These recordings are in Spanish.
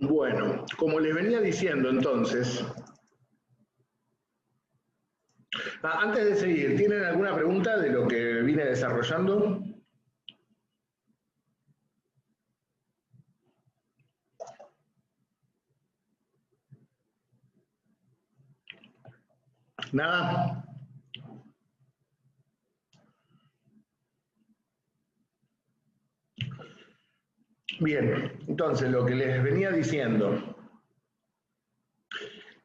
Bueno, como les venía diciendo entonces, antes de seguir, ¿tienen alguna pregunta de lo que vine desarrollando? ¿Nada? Bien, entonces lo que les venía diciendo,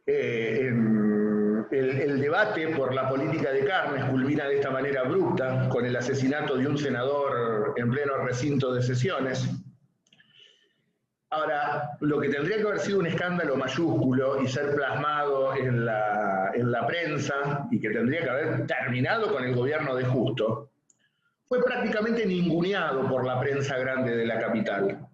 el debate por la política de carnes culmina de esta manera abrupta con el asesinato de un senador en pleno recinto de sesiones. Ahora, lo que tendría que haber sido un escándalo mayúsculo y ser plasmado en la prensa y que tendría que haber terminado con el gobierno de Justo, fue prácticamente ninguneado por la prensa grande de la capital.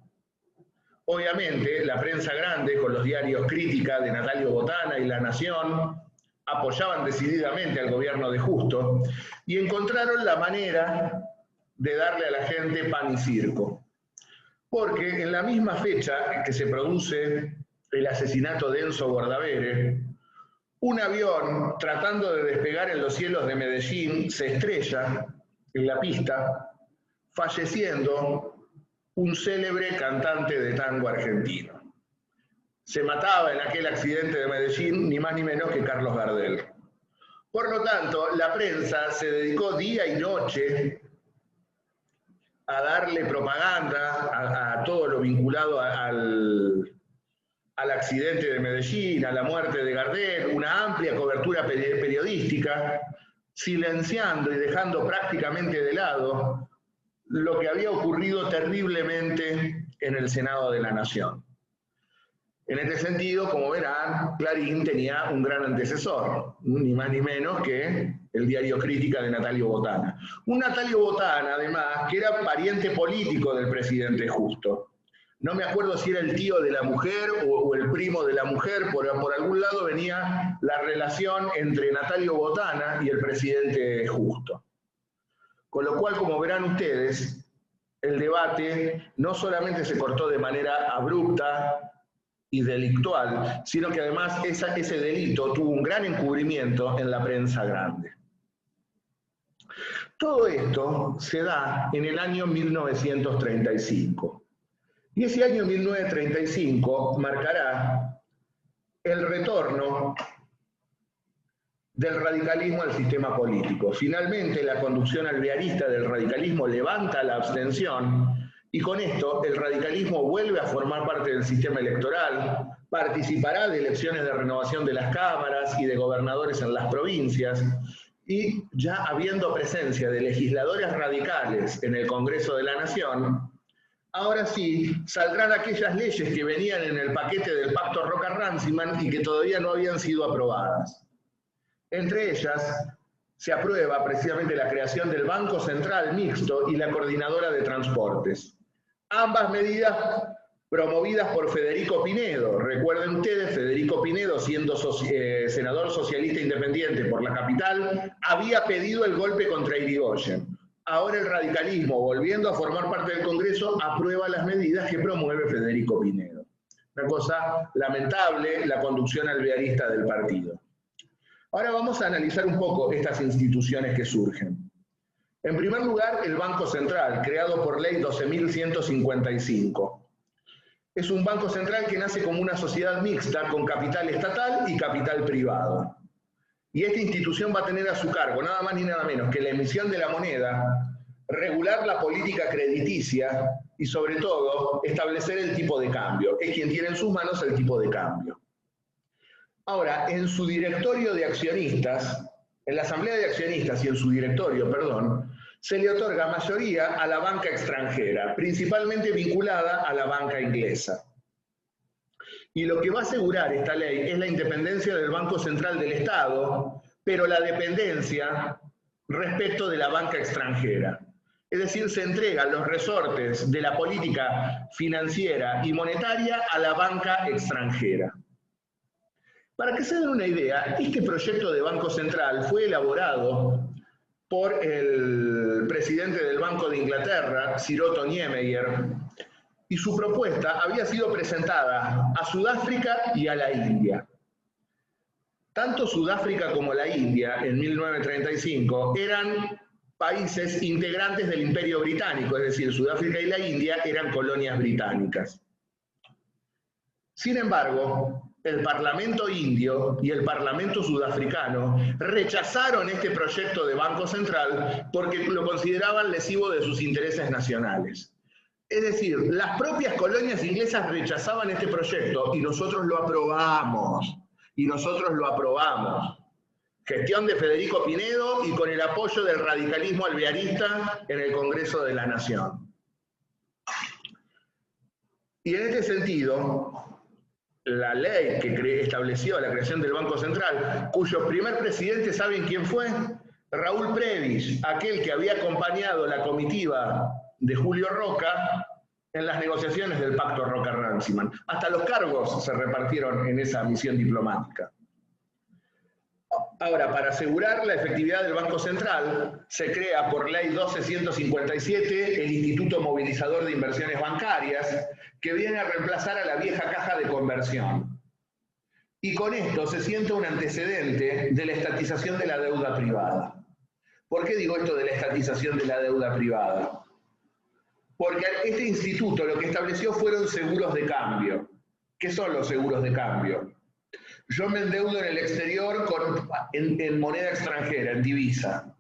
Obviamente, la prensa grande, con los diarios Crítica de Natalio Botana y La Nación, apoyaban decididamente al gobierno de Justo y encontraron la manera de darle a la gente pan y circo. Porque en la misma fecha que se produce el asesinato de Enzo Bordavere, un avión tratando de despegar en los cielos de Medellín se estrella en la pista, falleciendo un célebre cantante de tango argentino. Se mataba en aquel accidente de Medellín ni más ni menos que Carlos Gardel. Por lo tanto, la prensa se dedicó día y noche a darle propaganda a todo lo vinculado al accidente de Medellín, a la muerte de Gardel, una amplia cobertura periodística, silenciando y dejando prácticamente de lado lo que había ocurrido terriblemente en el Senado de la Nación. En este sentido, como verán, Clarín tenía un gran antecesor, ni más ni menos que el diario Crítica de Natalio Botana. Un Natalio Botana, además, que era pariente político del presidente Justo. No me acuerdo si era el tío de la mujer o el primo de la mujer, por algún lado venía la relación entre Natalio Botana y el presidente Justo. Con lo cual, como verán ustedes, el debate no solamente se cortó de manera abrupta y delictual, sino que además ese delito tuvo un gran encubrimiento en la prensa grande. Todo esto se da en el año 1935. Y ese año 1935 marcará el retorno del radicalismo al sistema político. Finalmente, la conducción alvearista del radicalismo levanta la abstención y con esto el radicalismo vuelve a formar parte del sistema electoral, participará de elecciones de renovación de las cámaras y de gobernadores en las provincias, y ya habiendo presencia de legisladores radicales en el Congreso de la Nación, ahora sí saldrán aquellas leyes que venían en el paquete del Pacto Roca-Ranciman y que todavía no habían sido aprobadas. Entre ellas, se aprueba precisamente la creación del Banco Central Mixto y la Coordinadora de Transportes. Ambas medidas promovidas por Federico Pinedo. Recuerden ustedes, Federico Pinedo, siendo senador socialista independiente por la capital, había pedido el golpe contra Irigoyen. Ahora el radicalismo, volviendo a formar parte del Congreso, aprueba las medidas que promueve Federico Pinedo. Una cosa lamentable, la conducción alvearista del partido. Ahora vamos a analizar un poco estas instituciones que surgen. En primer lugar, el Banco Central, creado por Ley 12.155. Es un banco central que nace como una sociedad mixta con capital estatal y capital privado. Y esta institución va a tener a su cargo nada más ni nada menos que la emisión de la moneda, regular la política crediticia y sobre todo establecer el tipo de cambio. Es quien tiene en sus manos el tipo de cambio. Ahora, en su directorio de accionistas, en la asamblea de accionistas y en su directorio, perdón, se le otorga mayoría a la banca extranjera, principalmente vinculada a la banca inglesa. Y lo que va a asegurar esta ley es la independencia del Banco Central del Estado, pero la dependencia respecto de la banca extranjera. Es decir, se entregan los resortes de la política financiera y monetaria a la banca extranjera. Para que se den una idea, este proyecto de Banco Central fue elaborado por el presidente del Banco de Inglaterra, Sir Otto Niemeyer, y su propuesta había sido presentada a Sudáfrica y a la India. Tanto Sudáfrica como la India, en 1935, eran países integrantes del Imperio Británico, es decir, Sudáfrica y la India eran colonias británicas. Sin embargo, el Parlamento indio y el Parlamento sudafricano rechazaron este proyecto de Banco Central porque lo consideraban lesivo de sus intereses nacionales. Es decir, las propias colonias inglesas rechazaban este proyecto y nosotros lo aprobamos. Gestión de Federico Pinedo y con el apoyo del radicalismo alvearista en el Congreso de la Nación. Y en este sentido, la ley que estableció la creación del Banco Central, cuyo primer presidente, ¿saben quién fue? Raúl Prebisch, aquel que había acompañado la comitiva de Julio Roca en las negociaciones del Pacto Roca-Runciman. Hasta los cargos se repartieron en esa misión diplomática. Ahora, para asegurar la efectividad del Banco Central, se crea por Ley 12.157 el Instituto Movilizador de Inversiones Bancarias, que viene a reemplazar a la vieja caja de conversión. Y con esto se sienta un antecedente de la estatización de la deuda privada. ¿Por qué digo esto de la estatización de la deuda privada? Porque este instituto lo que estableció fueron seguros de cambio. ¿Qué son los seguros de cambio? Yo me endeudo en el exterior en moneda extranjera, en divisa.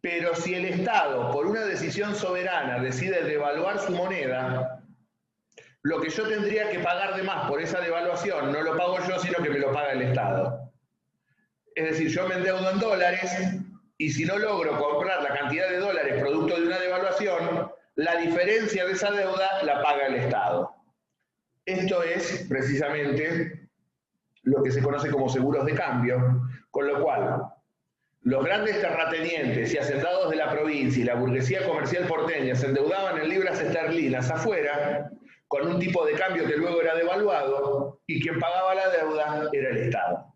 Pero si el Estado, por una decisión soberana, decide devaluar su moneda, lo que yo tendría que pagar de más por esa devaluación no lo pago yo, sino que me lo paga el Estado. Es decir, yo me endeudo en dólares y si no logro comprar la cantidad de dólares producto de una devaluación, la diferencia de esa deuda la paga el Estado. Esto es precisamente lo que se conoce como seguros de cambio, con lo cual los grandes terratenientes y hacendados de la provincia y la burguesía comercial porteña se endeudaban en libras esterlinas afuera, con un tipo de cambio que luego era devaluado, y quien pagaba la deuda era el Estado.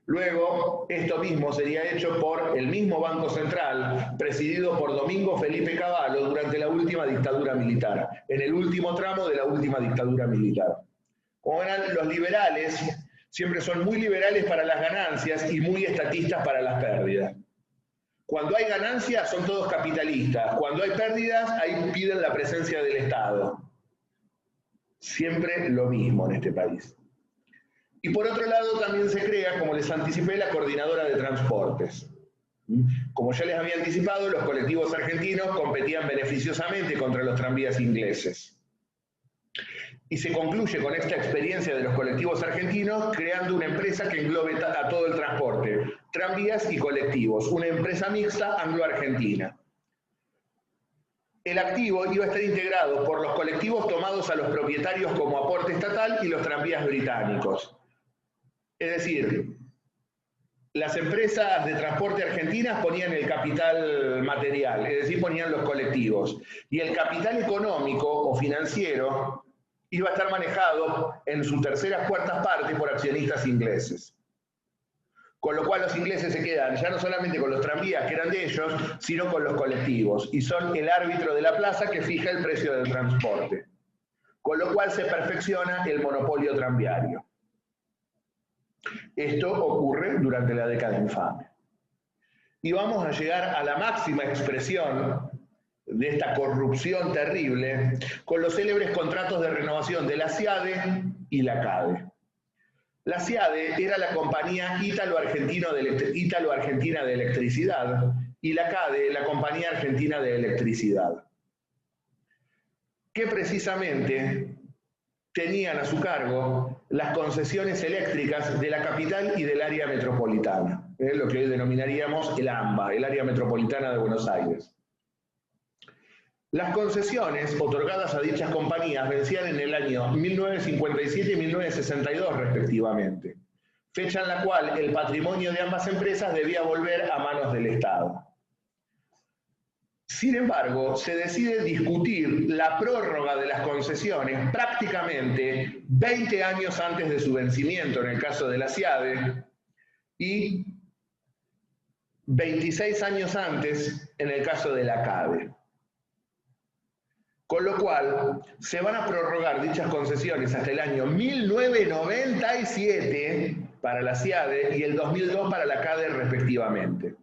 Luego, esto mismo sería hecho por el mismo Banco Central, presidido por Domingo Felipe Cavallo durante la última dictadura militar, en el último tramo de la última dictadura militar. Como verán, los liberales siempre son muy liberales para las ganancias y muy estatistas para las pérdidas. Cuando hay ganancias son todos capitalistas, cuando hay pérdidas ahí piden la presencia del Estado. Siempre lo mismo en este país. Y por otro lado también se crea, como les anticipé, la coordinadora de transportes. Como ya les había anticipado, los colectivos argentinos competían beneficiosamente contra los tranvías ingleses. Y se concluye con esta experiencia de los colectivos argentinos creando una empresa que englobe a todo el transporte, tranvías y colectivos, una empresa mixta anglo-argentina. El activo iba a estar integrado por los colectivos tomados a los propietarios como aporte estatal y los tranvías británicos. Es decir, las empresas de transporte argentinas ponían el capital material, es decir, ponían los colectivos. Y el capital económico o financiero iba a estar manejado en sus terceras cuartas partes por accionistas ingleses. Con lo cual los ingleses se quedan ya no solamente con los tranvías que eran de ellos, sino con los colectivos. Y son el árbitro de la plaza que fija el precio del transporte. Con lo cual se perfecciona el monopolio tranviario. Esto ocurre durante la década infame. Y vamos a llegar a la máxima expresión de esta corrupción terrible con los célebres contratos de renovación de la SIADE y la CADE. La SIADE era la compañía ítalo-argentina de electricidad y la CADE la compañía argentina de electricidad, que precisamente tenían a su cargo las concesiones eléctricas de la capital y del área metropolitana, lo que hoy denominaríamos el AMBA, el área metropolitana de Buenos Aires. Las concesiones otorgadas a dichas compañías vencían en el año 1957 y 1962 respectivamente, fecha en la cual el patrimonio de ambas empresas debía volver a manos del Estado. Sin embargo, se decide discutir la prórroga de las concesiones prácticamente 20 años antes de su vencimiento en el caso de la SIADE y 26 años antes en el caso de la CADE. Con lo cual, se van a prorrogar dichas concesiones hasta el año 1997 para la SIADE y el 2002 para la CADE respectivamente.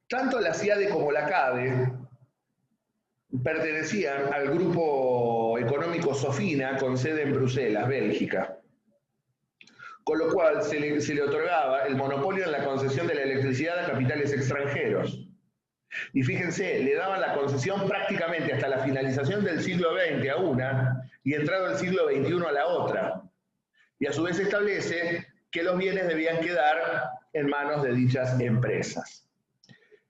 Tanto la SIADE como la CADE pertenecían al grupo económico Sofina con sede en Bruselas, Bélgica. Con lo cual se le otorgaba el monopolio en la concesión de la electricidad a capitales extranjeros. Y fíjense, le daban la concesión prácticamente hasta la finalización del siglo XX a una y entrado el siglo XXI a la otra. Y a su vez establece que los bienes debían quedar en manos de dichas empresas.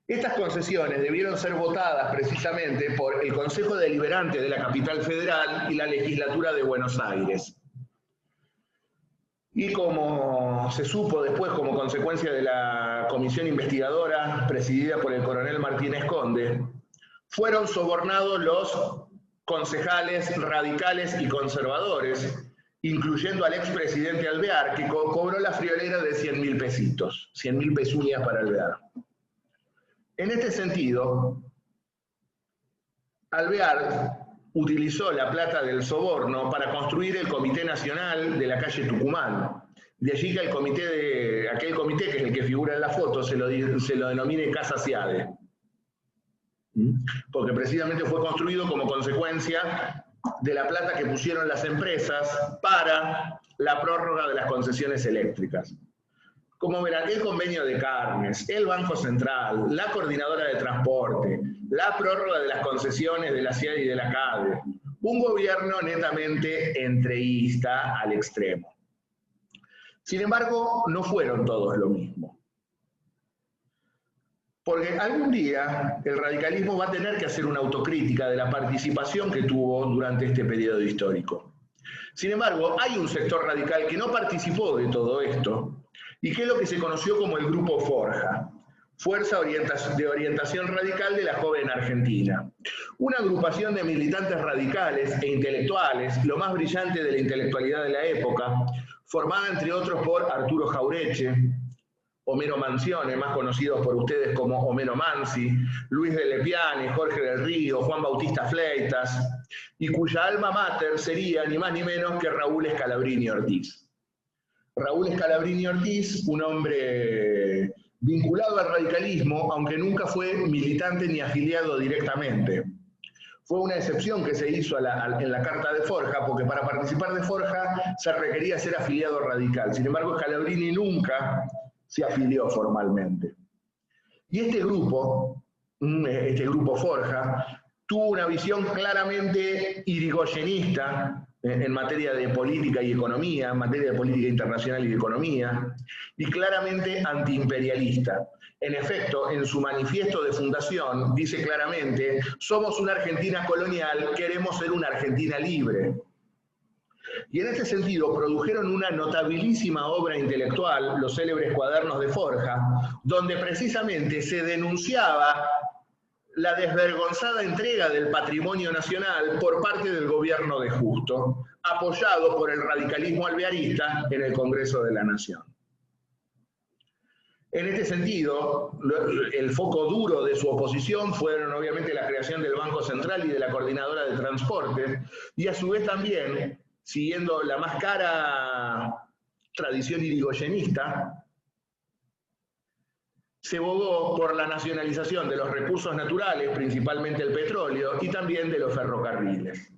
Estas concesiones debieron ser votadas precisamente por el Consejo Deliberante de la Capital Federal y la Legislatura de Buenos Aires. Y como se supo después, como consecuencia de la comisión investigadora presidida por el coronel Martínez Conde, fueron sobornados los concejales radicales y conservadores, incluyendo al expresidente Alvear, que cobró la friolera de 100.000 pesitos, 100.000 pezuñas para Alvear. En este sentido, Alvear utilizó la plata del soborno para construir el Comité Nacional de la calle Tucumán. De allí que aquel comité, que es el que figura en la foto, se lo denomine Casa SIADE. Porque precisamente fue construido como consecuencia de la plata que pusieron las empresas para la prórroga de las concesiones eléctricas. Como verán, el convenio de carnes, el Banco Central, la coordinadora de transporte, la prórroga de las concesiones de la SIADE y de la CADE, un gobierno netamente entreísta al extremo. Sin embargo, no fueron todos lo mismo. Porque algún día el radicalismo va a tener que hacer una autocrítica de la participación que tuvo durante este periodo histórico. Sin embargo, hay un sector radical que no participó de todo esto, y que es lo que se conoció como el Grupo Forja, Fuerza de Orientación Radical de la Joven Argentina. Una agrupación de militantes radicales e intelectuales, lo más brillante de la intelectualidad de la época, formada entre otros por Arturo Jaureche, Homero Manzione, más conocidos por ustedes como Homero Manzi, Luis de Lepiane, Jorge del Río, Juan Bautista Fleitas, y cuya alma mater sería ni más ni menos que Raúl Scalabrini Ortiz. Raúl Scalabrini Ortiz, un hombre vinculado al radicalismo, aunque nunca fue militante ni afiliado directamente. Fue una excepción que se hizo en la Carta de Forja, porque para participar de Forja se requería ser afiliado radical. Sin embargo, Scalabrini nunca se afilió formalmente. Y este grupo Forja, tuvo una visión claramente irigoyenista en materia de política y economía, en materia de política internacional y de economía, y claramente antiimperialista. En efecto, en su manifiesto de fundación dice claramente: somos una Argentina colonial, queremos ser una Argentina libre. Y en este sentido produjeron una notabilísima obra intelectual, los célebres Cuadernos de Forja, donde precisamente se denunciaba la desvergonzada entrega del patrimonio nacional por parte del gobierno de Justo, apoyado por el radicalismo alvearista en el Congreso de la Nación. En este sentido, el foco duro de su oposición fueron obviamente la creación del Banco Central y de la Coordinadora de Transporte, y a su vez también, siguiendo la más cara tradición irigoyenista, se abogó por la nacionalización de los recursos naturales, principalmente el petróleo, y también de los ferrocarriles.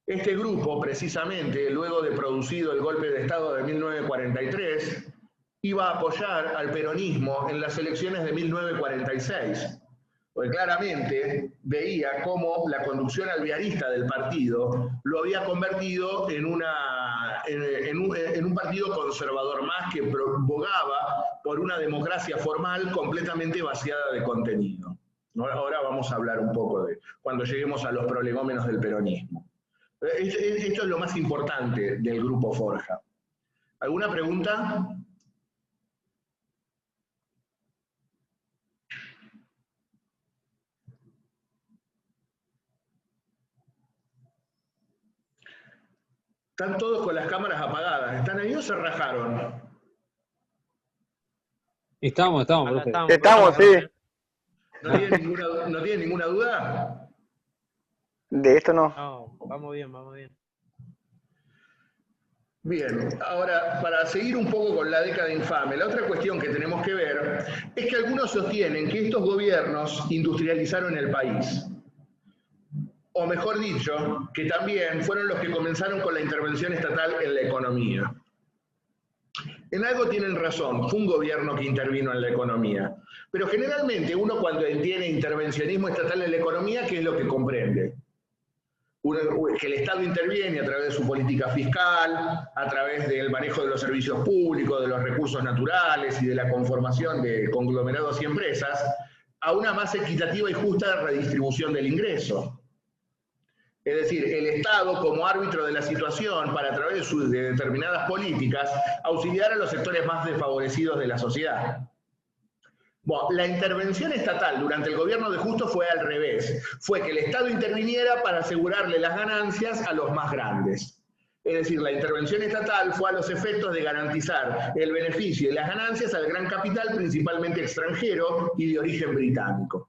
Este grupo, precisamente, luego de producido el golpe de Estado de 1943, iba a apoyar al peronismo en las elecciones de 1946, porque claramente veía cómo la conducción alvearista del partido lo había convertido en un partido conservador más que abogaba por una democracia formal completamente vaciada de contenido. Ahora vamos a hablar un poco de cuando lleguemos a los prolegómenos del peronismo. Esto es lo más importante del Grupo Forja. ¿Alguna pregunta? Están todos con las cámaras apagadas. ¿Están ahí o se rajaron? Estamos, profe. Estamos, sí. ¿No tienen ninguna duda? De esto no. No, vamos bien, vamos bien. Bien, ahora para seguir un poco con la década infame, la otra cuestión que tenemos que ver es que algunos sostienen que estos gobiernos industrializaron el país. O mejor dicho, que también fueron los que comenzaron con la intervención estatal en la economía. En algo tienen razón, fue un gobierno que intervino en la economía. Pero generalmente uno cuando entiende intervencionismo estatal en la economía, ¿qué es lo que comprende? Que el Estado interviene a través de su política fiscal, a través del manejo de los servicios públicos, de los recursos naturales y de la conformación de conglomerados y empresas, a una más equitativa y justa redistribución del ingreso. Es decir, el Estado como árbitro de la situación para a través de determinadas políticas auxiliar a los sectores más desfavorecidos de la sociedad. Bueno, la intervención estatal durante el gobierno de Justo fue al revés. Fue que el Estado interviniera para asegurarle las ganancias a los más grandes. Es decir, la intervención estatal fue a los efectos de garantizar el beneficio y las ganancias al gran capital, principalmente extranjero y de origen británico.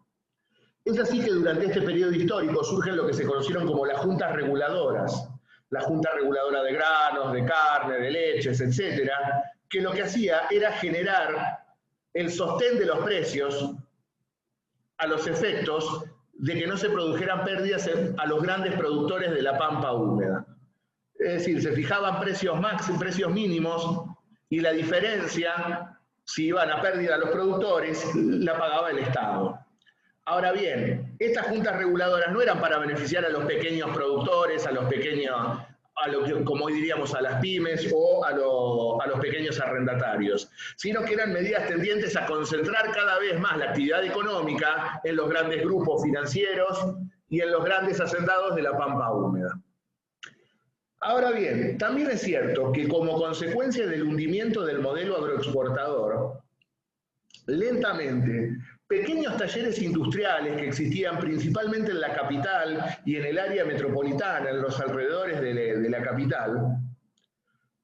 Es así que durante este periodo histórico surgen lo que se conocieron como las juntas reguladoras. La Junta Reguladora de Granos, de Carne, de Leches, etcétera, que lo que hacía era generar el sostén de los precios a los efectos de que no se produjeran pérdidas a los grandes productores de la pampa húmeda. Es decir, se fijaban precios mínimos y la diferencia, si iban a pérdida los productores, la pagaba el Estado. Ahora bien, estas juntas reguladoras no eran para beneficiar a los pequeños productores, a los pequeños, como hoy diríamos, a las pymes o a los pequeños arrendatarios, sino que eran medidas tendientes a concentrar cada vez más la actividad económica en los grandes grupos financieros y en los grandes hacendados de la pampa húmeda. Ahora bien, también es cierto que como consecuencia del hundimiento del modelo agroexportador, lentamente, pequeños talleres industriales que existían principalmente en la capital y en el área metropolitana, en los alrededores de la capital,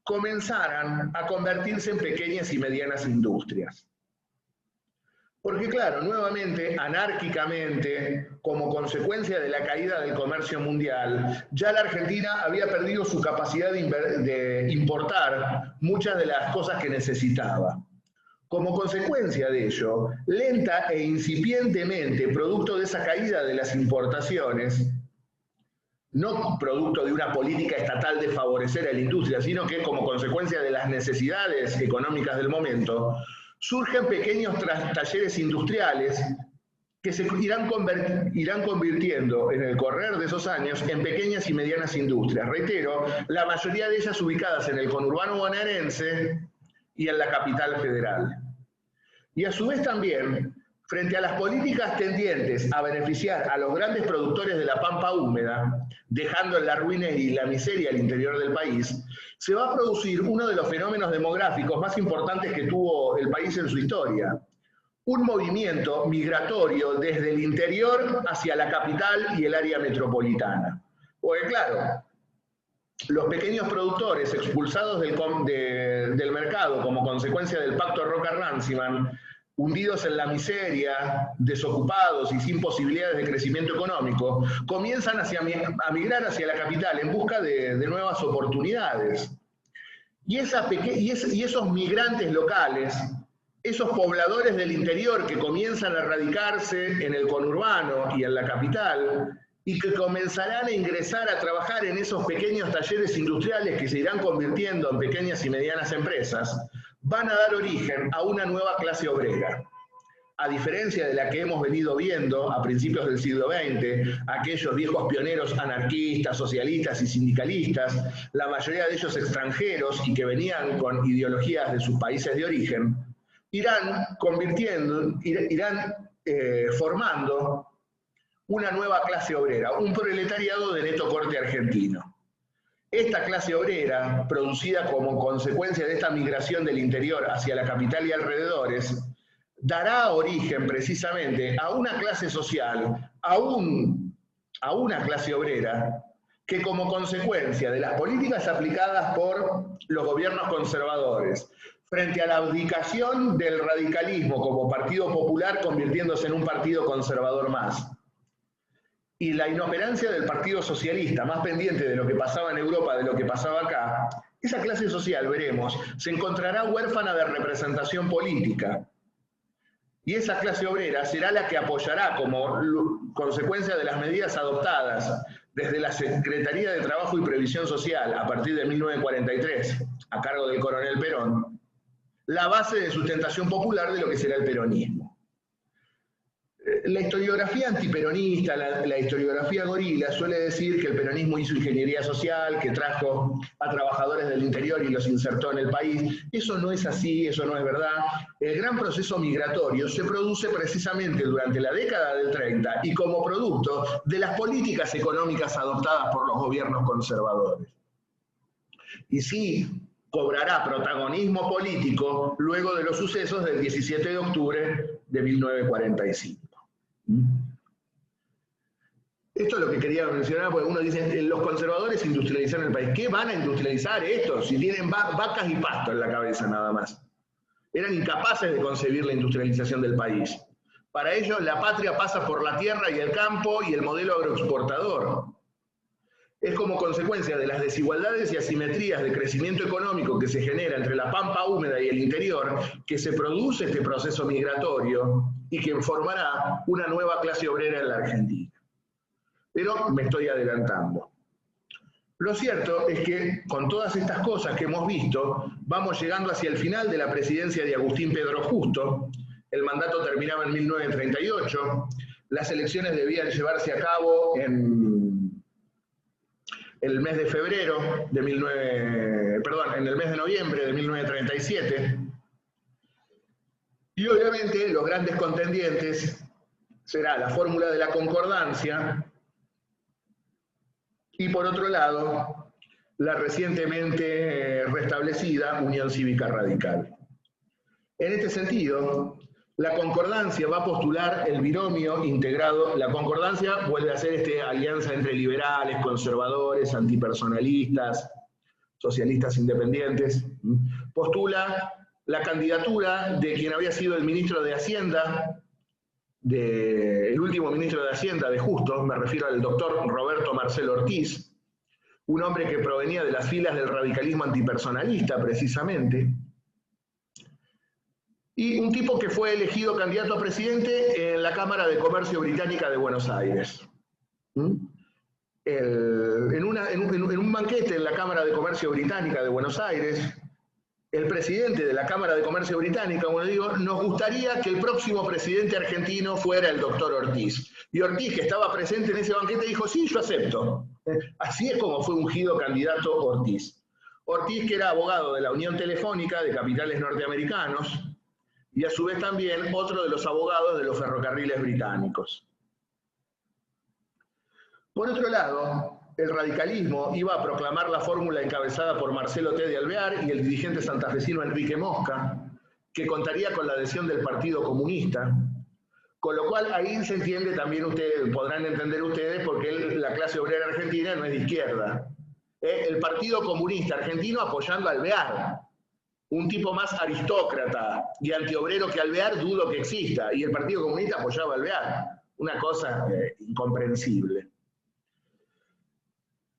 comenzaran a convertirse en pequeñas y medianas industrias. Porque claro, nuevamente, anárquicamente, como consecuencia de la caída del comercio mundial, ya la Argentina había perdido su capacidad de importar muchas de las cosas que necesitaba. Como consecuencia de ello, lenta e incipientemente, producto de esa caída de las importaciones, no producto de una política estatal de favorecer a la industria, sino que como consecuencia de las necesidades económicas del momento, surgen pequeños talleres industriales que se irán convirtiendo en el correr de esos años en pequeñas y medianas industrias. Reitero, la mayoría de ellas ubicadas en el conurbano bonaerense y en la capital federal. Y a su vez también, frente a las políticas tendientes a beneficiar a los grandes productores de la pampa húmeda, dejando en la ruina y la miseria al interior del país, se va a producir uno de los fenómenos demográficos más importantes que tuvo el país en su historia. Un movimiento migratorio desde el interior hacia la capital y el área metropolitana. Porque claro, los pequeños productores expulsados del mercado como consecuencia del pacto Roca-Ranciman, hundidos en la miseria, desocupados y sin posibilidades de crecimiento económico, comienzan a migrar hacia la capital en busca de nuevas oportunidades. Y esos migrantes locales, esos pobladores del interior que comienzan a radicarse en el conurbano y en la capital, y que comenzarán a ingresar a trabajar en esos pequeños talleres industriales que se irán convirtiendo en pequeñas y medianas empresas, van a dar origen a una nueva clase obrera. A diferencia de la que hemos venido viendo a principios del siglo XX, aquellos viejos pioneros anarquistas, socialistas y sindicalistas, la mayoría de ellos extranjeros y que venían con ideologías de sus países de origen, irán formando una nueva clase obrera, un proletariado de neto corte argentino. Esta clase obrera, producida como consecuencia de esta migración del interior hacia la capital y alrededores, dará origen precisamente a una clase social, a una clase obrera, que como consecuencia de las políticas aplicadas por los gobiernos conservadores, frente a la abdicación del radicalismo como partido popular convirtiéndose en un partido conservador más, y la inoperancia del Partido Socialista, más pendiente de lo que pasaba en Europa, de lo que pasaba acá, esa clase social, veremos, se encontrará huérfana de representación política. Y esa clase obrera será la que apoyará, como consecuencia de las medidas adoptadas desde la Secretaría de Trabajo y Previsión Social a partir de 1943, a cargo del coronel Perón, la base de sustentación popular de lo que será el peronismo. La historiografía antiperonista, la historiografía gorila, suele decir que el peronismo hizo ingeniería social, que trajo a trabajadores del interior y los insertó en el país. Eso no es así, eso no es verdad. El gran proceso migratorio se produce precisamente durante la década del 30 y como producto de las políticas económicas adoptadas por los gobiernos conservadores. Y sí, cobrará protagonismo político luego de los sucesos del 17 de octubre de 1945. Esto es lo que quería mencionar, porque uno dice, los conservadores industrializaron el país. ¿Qué van a industrializar esto si tienen vacas y pasto en la cabeza nada más? Eran incapaces de concebir la industrialización del país. Para ellos la patria pasa por la tierra y el campo y el modelo agroexportador. Es como consecuencia de las desigualdades y asimetrías de crecimiento económico que se genera entre la pampa húmeda y el interior, que se produce este proceso migratorio y que formará una nueva clase obrera en la Argentina. Pero me estoy adelantando. Lo cierto es que con todas estas cosas que hemos visto, vamos llegando hacia el final de la presidencia de Agustín Pedro Justo. El mandato terminaba en 1938, las elecciones debían llevarse a cabo en el mes de febrero de en el mes de noviembre de 1937. Y obviamente los grandes contendientes será la fórmula de la concordancia y por otro lado la recientemente restablecida Unión Cívica Radical. En este sentido, la concordancia va a postular el binomio integrado. La concordancia vuelve a ser alianza entre liberales, conservadores, antipersonalistas, socialistas independientes. Postula la candidatura de quien había sido el ministro de Hacienda, el último ministro de Hacienda de Justo, me refiero al doctor Roberto Marcelo Ortiz, un hombre que provenía de las filas del radicalismo antipersonalista, precisamente, y un tipo que fue elegido candidato a presidente en la Cámara de Comercio Británica de Buenos Aires. En un banquete en la Cámara de Comercio Británica de Buenos Aires, el presidente de la Cámara de Comercio Británica, bueno, digo, nos gustaría que el próximo presidente argentino fuera el doctor Ortiz. Y Ortiz, que estaba presente en ese banquete, dijo, sí, yo acepto. Así es como fue ungido candidato Ortiz. Ortiz, que era abogado de la Unión Telefónica de capitales norteamericanos, y a su vez también otro de los abogados de los ferrocarriles británicos. Por otro lado, el radicalismo iba a proclamar la fórmula encabezada por Marcelo T. de Alvear y el dirigente santafesino Enrique Mosca, que contaría con la adhesión del Partido Comunista, con lo cual ahí se entiende también, podrán entender ustedes, porque la clase obrera argentina no es de izquierda. El Partido Comunista argentino apoyando a Alvear, un tipo más aristócrata y antiobrero que Alvear, dudo que exista, y el Partido Comunista apoyaba a Alvear, una cosa incomprensible.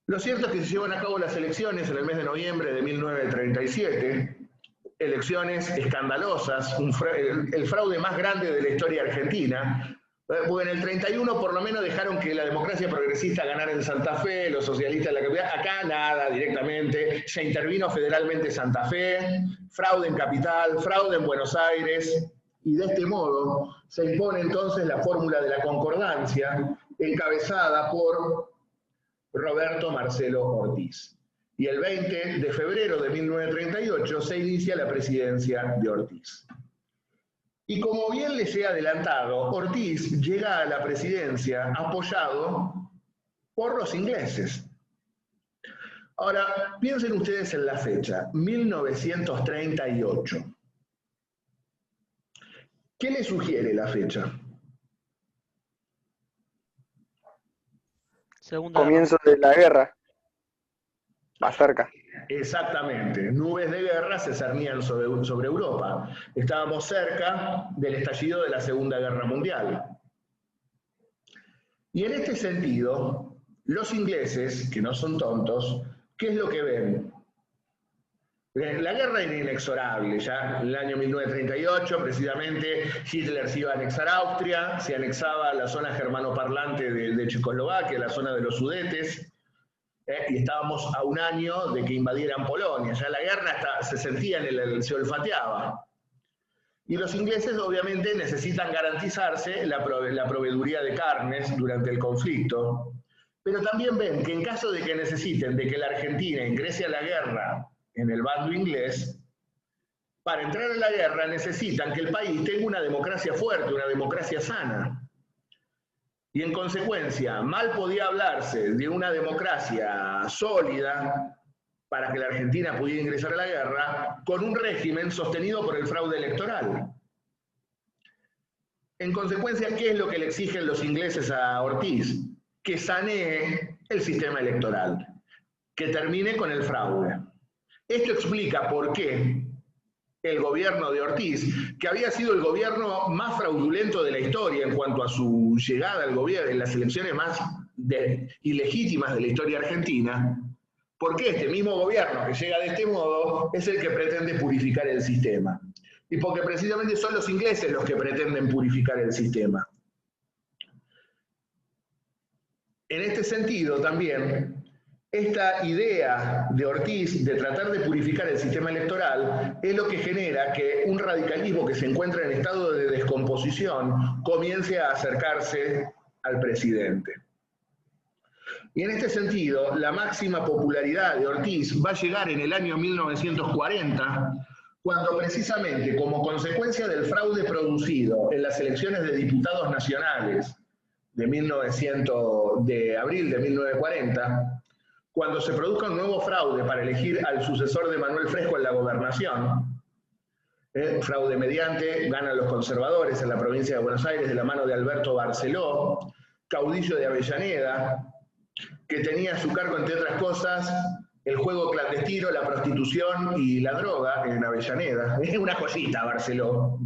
Lo cierto es que se llevan a cabo las elecciones en el mes de noviembre de 1937, elecciones escandalosas, el fraude más grande de la historia argentina, porque en el 31 por lo menos dejaron que la democracia progresista ganara en Santa Fe, los socialistas en la capital, acá nada directamente, se intervino federalmente Santa Fe, fraude en Capital, fraude en Buenos Aires, y de este modo se impone entonces la fórmula de la concordancia, encabezada por Roberto Marcelo Ortiz. Y el 20 de febrero de 1938 se inicia la presidencia de Ortiz. Y como bien les he adelantado, Ortiz llega a la presidencia apoyado por los ingleses. Ahora, piensen ustedes en la fecha, 1938. ¿Qué le sugiere la fecha? Segunda Guerra Comienzo de la guerra. Más cerca. Exactamente, nubes de guerra se cernían sobre Europa. Estábamos cerca del estallido de la Segunda Guerra Mundial. Y en este sentido, los ingleses, que no son tontos, ¿qué es lo que ven? La guerra era inexorable, ya en el año 1938 precisamente Hitler se iba a anexar Austria, se anexaba la zona germanoparlante de Checoslovaquia, la zona de los Sudetes, y estábamos a un año de que invadieran Polonia, ya la guerra se sentía, se olfateaba. Y los ingleses obviamente necesitan garantizarse la proveeduría de carnes durante el conflicto, pero también ven que en caso de que necesiten de que la Argentina ingrese a la guerra en el bando inglés, para entrar en la guerra necesitan que el país tenga una democracia fuerte, una democracia sana. Y en consecuencia, mal podía hablarse de una democracia sólida para que la Argentina pudiera ingresar a la guerra con un régimen sostenido por el fraude electoral. En consecuencia, ¿qué es lo que le exigen los ingleses a Ortiz? Que sanee el sistema electoral, que termine con el fraude. Esto explica por qué el gobierno de Ortiz, que había sido el gobierno más fraudulento de la historia en cuanto a su llegada al gobierno, en las elecciones más ilegítimas de la historia argentina, porque este mismo gobierno que llega de este modo es el que pretende purificar el sistema. Y porque precisamente son los ingleses los que pretenden purificar el sistema. En este sentido también, esta idea de Ortiz de tratar de purificar el sistema electoral es lo que genera que un radicalismo que se encuentra en estado de descomposición comience a acercarse al presidente. Y en este sentido, la máxima popularidad de Ortiz va a llegar en el año 1940, cuando precisamente como consecuencia del fraude producido en las elecciones de diputados nacionales de abril de 1940, cuando se produzca un nuevo fraude para elegir al sucesor de Manuel Fresco en la gobernación, fraude mediante, ganan los conservadores en la provincia de Buenos Aires de la mano de Alberto Barceló, caudillo de Avellaneda, que tenía a su cargo, entre otras cosas, el juego clandestino, la prostitución y la droga en Avellaneda. Es una joyita, Barceló.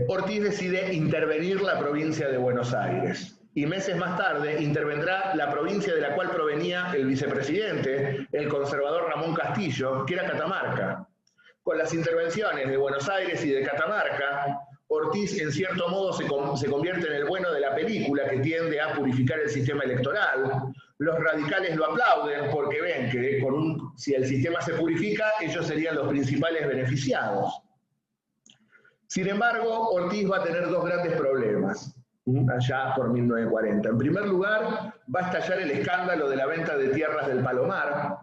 Ortiz decide intervenir la provincia de Buenos Aires. Y meses más tarde intervendrá la provincia de la cual provenía el vicepresidente, el conservador Ramón Castillo, que era Catamarca. Con las intervenciones de Buenos Aires y de Catamarca, Ortiz en cierto modo se convierte en el bueno de la película que tiende a purificar el sistema electoral. Los radicales lo aplauden porque ven que si el sistema se purifica, ellos serían los principales beneficiados. Sin embargo, Ortiz va a tener dos grandes problemas allá por 1940. En primer lugar, va a estallar el escándalo de la venta de tierras del Palomar.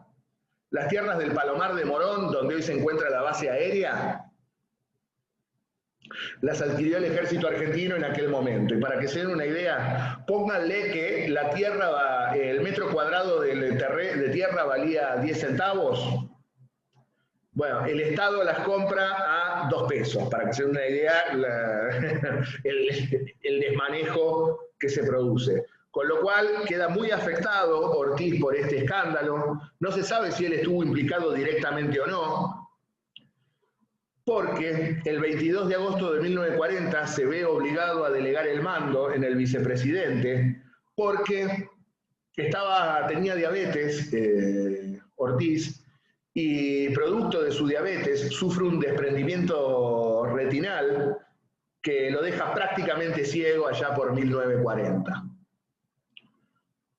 Las tierras del Palomar de Morón, donde hoy se encuentra la base aérea, las adquirió el ejército argentino en aquel momento. Y para que se den una idea, pónganle que la tierra, el metro cuadrado de tierra valía 10 centavos. Bueno, el Estado las compra a 2 pesos, para que se den una idea el desmanejo que se produce. Con lo cual queda muy afectado Ortiz por este escándalo. No se sabe si él estuvo implicado directamente o no, porque el 22 de agosto de 1940 se ve obligado a delegar el mando en el vicepresidente, porque tenía diabetes, Ortiz, y producto de su diabetes sufre un desprendimiento retinal que lo deja prácticamente ciego allá por 1940.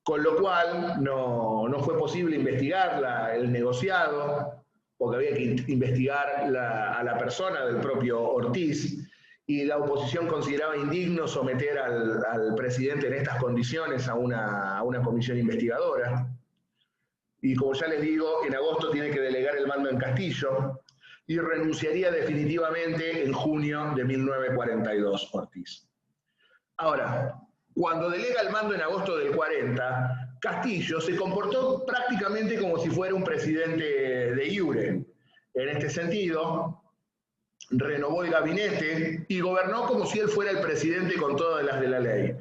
Con lo cual no fue posible investigar el negociado, porque había que investigar a la persona del propio Ortiz, y la oposición consideraba indigno someter al presidente en estas condiciones a una comisión investigadora. Y como ya les digo, en agosto tiene que delegar el mando en Castillo. y renunciaría definitivamente en junio de 1942 Ortiz. Ahora, cuando delega el mando en agosto del 40, Castillo se comportó prácticamente como si fuera un presidente de iure. En este sentido, renovó el gabinete y gobernó como si él fuera el presidente con todas las de la ley,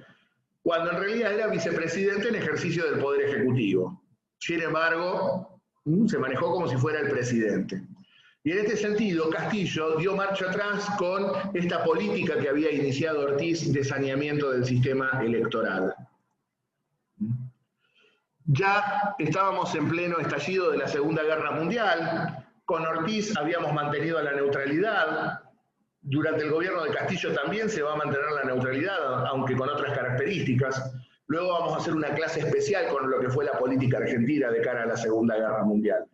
cuando en realidad era vicepresidente en ejercicio del Poder Ejecutivo. Sin embargo, se manejó como si fuera el presidente. Y en este sentido, Castillo dio marcha atrás con esta política que había iniciado Ortiz de saneamiento del sistema electoral. Ya estábamos en pleno estallido de la Segunda Guerra Mundial. Con Ortiz habíamos mantenido la neutralidad. Durante el gobierno de Castillo también se va a mantener la neutralidad, aunque con otras características. Luego vamos a hacer una clase especial con lo que fue la política argentina de cara a la Segunda Guerra Mundial.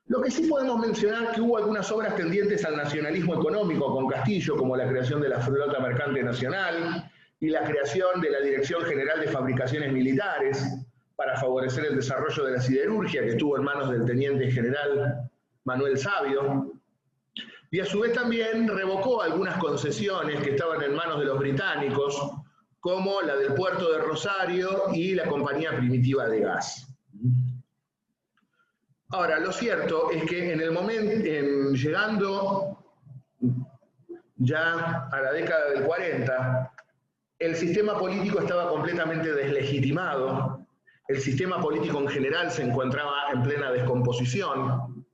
Lo que sí podemos mencionar que hubo algunas obras tendientes al nacionalismo económico con Castillo, como la creación de la Flota Mercante Nacional y la creación de la Dirección General de Fabricaciones Militares para favorecer el desarrollo de la siderurgia, que estuvo en manos del teniente general Manuel Savio. Y a su vez también revocó algunas concesiones que estaban en manos de los británicos, como la del puerto de Rosario y la Compañía Primitiva de Gas. Ahora, lo cierto es que en el momento, llegando ya a la década del 40, el sistema político estaba completamente deslegitimado, el sistema político en general se encontraba en plena descomposición.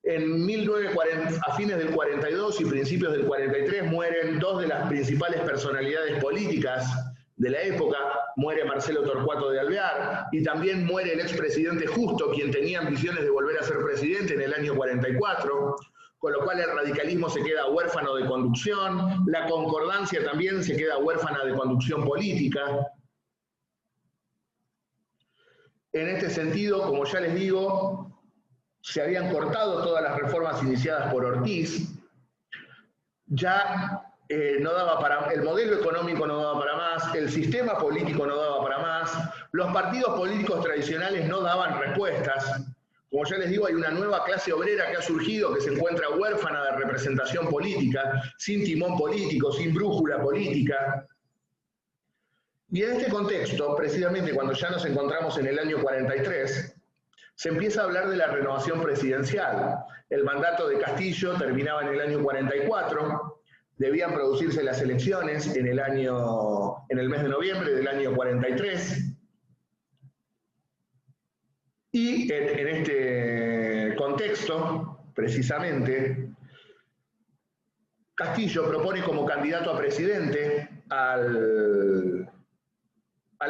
En 1940, a fines del 42 y principios del 43 mueren dos de las principales personalidades políticas de la época. Muere Marcelo Torcuato de Alvear y también muere el expresidente Justo, quien tenía ambiciones de volver a ser presidente en el año 44, con lo cual el radicalismo se queda huérfano de conducción, la concordancia también se queda huérfana de conducción política. En este sentido, como ya les digo, se habían cortado todas las reformas iniciadas por Ortiz, ya no daba para, el modelo económico no daba para más, el sistema político no daba para más, los partidos políticos tradicionales no daban respuestas. Como ya les digo, hay una nueva clase obrera que ha surgido, que se encuentra huérfana de representación política, sin timón político, sin brújula política. Y en este contexto, precisamente cuando ya nos encontramos en el año 43, se empieza a hablar de la renovación presidencial. El mandato de Castillo terminaba en el año 44, debían producirse las elecciones en el mes de noviembre del año 43. Y en este contexto, precisamente, Castillo propone como candidato a presidente al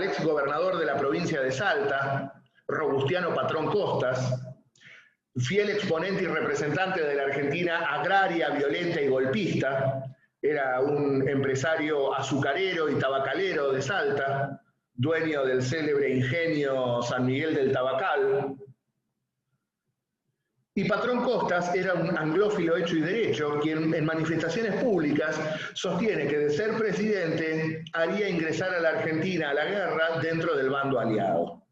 ex gobernador de la provincia de Salta, Robustiano Patrón Costas, fiel exponente y representante de la Argentina agraria, violenta y golpista. Era un empresario azucarero y tabacalero de Salta, dueño del célebre ingenio San Miguel del Tabacal. Y Patrón Costas era un anglófilo hecho y derecho, quien en manifestaciones públicas sostiene que de ser presidente haría ingresar a la Argentina a la guerra dentro del bando aliado.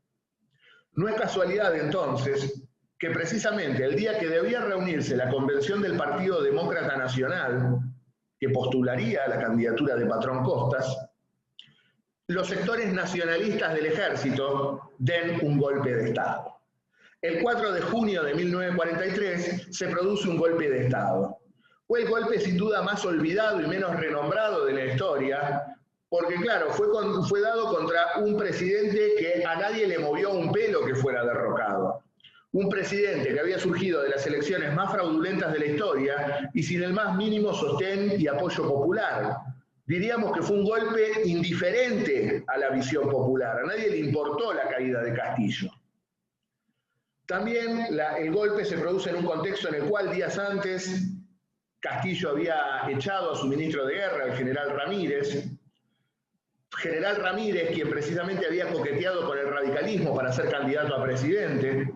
No es casualidad entonces que precisamente el día que debía reunirse la convención del Partido Demócrata Nacional, que postularía a la candidatura de Patrón Costas, los sectores nacionalistas del ejército den un golpe de Estado. El 4 de junio de 1943 se produce un golpe de Estado. Fue el golpe sin duda más olvidado y menos renombrado de la historia, porque claro, fue dado contra un presidente que a nadie le movió un pelo que fuera derrocado. Un presidente que había surgido de las elecciones más fraudulentas de la historia y sin el más mínimo sostén y apoyo popular. Diríamos que fue un golpe indiferente a la visión popular, a nadie le importó la caída de Castillo. También el golpe se produce en un contexto en el cual días antes Castillo había echado a su ministro de guerra, el general Ramírez, quien precisamente había coqueteado con el radicalismo para ser candidato a presidente.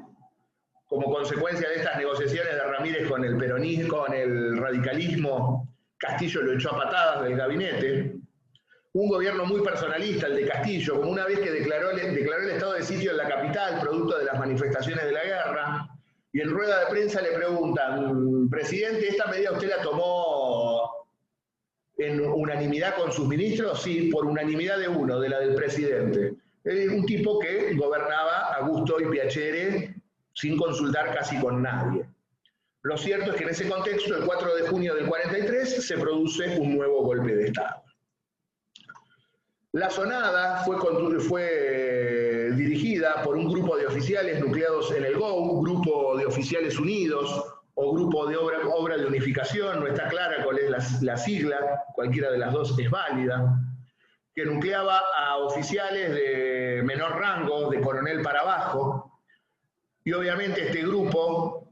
Como consecuencia de estas negociaciones de Ramírez con el peronismo, con el radicalismo, Castillo lo echó a patadas del gabinete. Un gobierno muy personalista, el de Castillo, como una vez que declaró el estado de sitio en la capital, producto de las manifestaciones de la guerra, y en rueda de prensa le preguntan, presidente, ¿esta medida usted la tomó en unanimidad con sus ministros? Sí, por unanimidad de uno, de la del presidente. Un tipo que gobernaba a gusto y piacere sin consultar casi con nadie. Lo cierto es que en ese contexto, el 4 de junio del 43, se produce un nuevo golpe de Estado. La sonada fue dirigida por un grupo de oficiales nucleados en el GOU, Grupo de Oficiales Unidos o Grupo de Obra de Unificación, no está clara cuál es la sigla, cualquiera de las dos es válida, que nucleaba a oficiales de menor rango, de coronel para abajo, y obviamente este grupo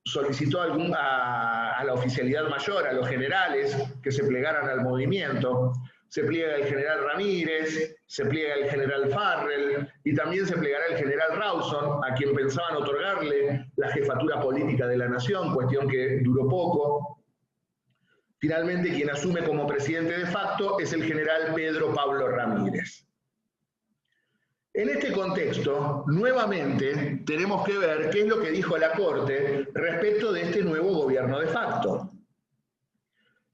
solicitó a la oficialidad mayor, a los generales, que se plegaran al movimiento. Se pliega el general Ramírez, se pliega el general Farrell, y también se plegará el general Rawson, a quien pensaban otorgarle la jefatura política de la nación, cuestión que duró poco. Finalmente, quien asume como presidente de facto es el general Pedro Pablo Ramírez. En este contexto, nuevamente, tenemos que ver qué es lo que dijo la Corte respecto de este nuevo gobierno de facto.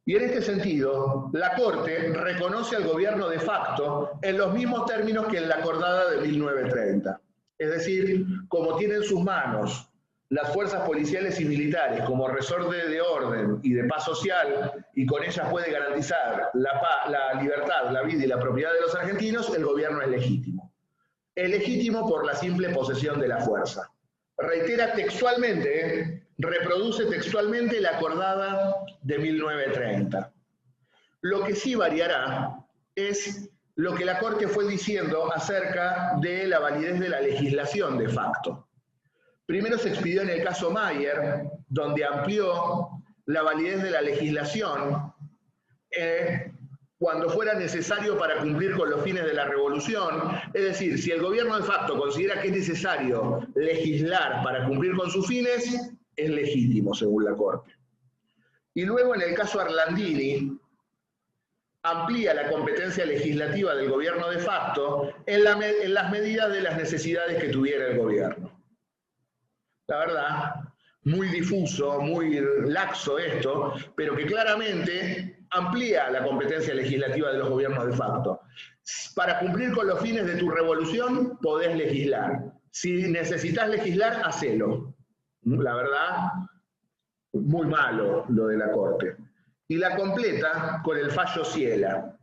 Y en este sentido, la Corte reconoce al gobierno de facto en los mismos términos que en la acordada de 1930. Es decir, como tiene en sus manos las fuerzas policiales y militares como resorte de orden y de paz social, y con ellas puede garantizar la libertad, la vida y la propiedad de los argentinos, el gobierno es legítimo. Es legítimo por la simple posesión de la fuerza. Reitera textualmente, reproduce textualmente la acordada de 1930. Lo que sí variará es lo que la Corte fue diciendo acerca de la validez de la legislación de facto. Primero se expidió en el caso Mayer, donde amplió la validez de la legislación cuando fuera necesario para cumplir con los fines de la revolución. Es decir, si el gobierno de facto considera que es necesario legislar para cumplir con sus fines, es legítimo, según la Corte. Y luego en el caso Arlandini, amplía la competencia legislativa del gobierno de facto en las medidas de las necesidades que tuviera el gobierno. La verdad, muy difuso, muy laxo esto, pero que claramente amplía la competencia legislativa de los gobiernos de facto. Para cumplir con los fines de tu revolución, podés legislar. Si necesitas legislar, hacelo. La verdad, muy malo lo de la Corte. Y la completa con el fallo Sciela.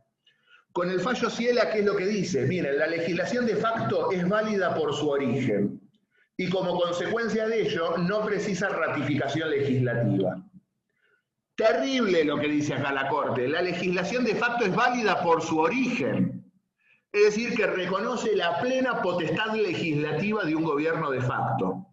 Con el fallo Sciela, ¿qué es lo que dice? Miren, la legislación de facto es válida por su origen y como consecuencia de ello no precisa ratificación legislativa. Terrible lo que dice acá la Corte. La legislación de facto es válida por su origen. Es decir, que reconoce la plena potestad legislativa de un gobierno de facto.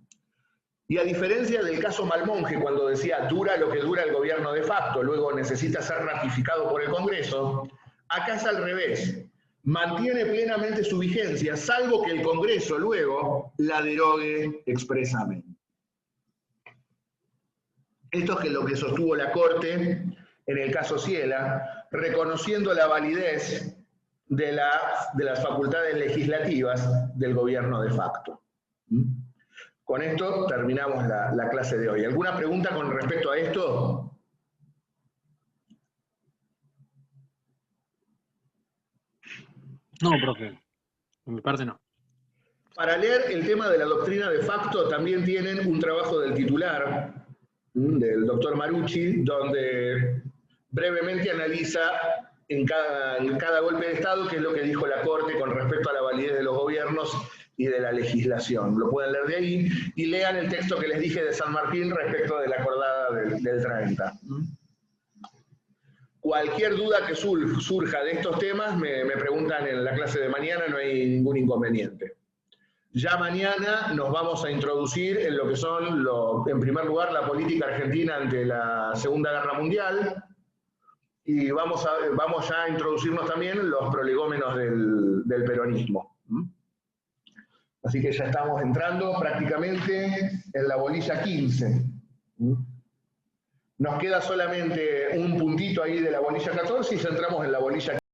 Y a diferencia del caso Malmonje, cuando decía dura lo que dura el gobierno de facto, luego necesita ser ratificado por el Congreso, acá es al revés. Mantiene plenamente su vigencia, salvo que el Congreso luego la derogue expresamente. Esto es lo que sostuvo la Corte en el caso Sciela, reconociendo la validez de las facultades legislativas del gobierno de facto. Con esto terminamos la clase de hoy. ¿Alguna pregunta con respecto a esto? No, profe. Por mi parte no. Para leer el tema de la doctrina de facto también tienen un trabajo del titular, del doctor Marucci, donde brevemente analiza en cada golpe de Estado qué es lo que dijo la Corte con respecto a la validez de los gobiernos y de la legislación. Lo pueden leer de ahí y lean el texto que les dije de San Martín respecto de la acordada del 30. Cualquier duda que surja de estos temas me preguntan en la clase de mañana, no hay ningún inconveniente. Ya mañana nos vamos a introducir en lo que son, en primer lugar, la política argentina ante la Segunda Guerra Mundial, y vamos ya a introducirnos también los prolegómenos del peronismo. Así que ya estamos entrando prácticamente en la bolilla 15. Nos queda solamente un puntito ahí de la bolilla 14 y ya entramos en la bolilla 15.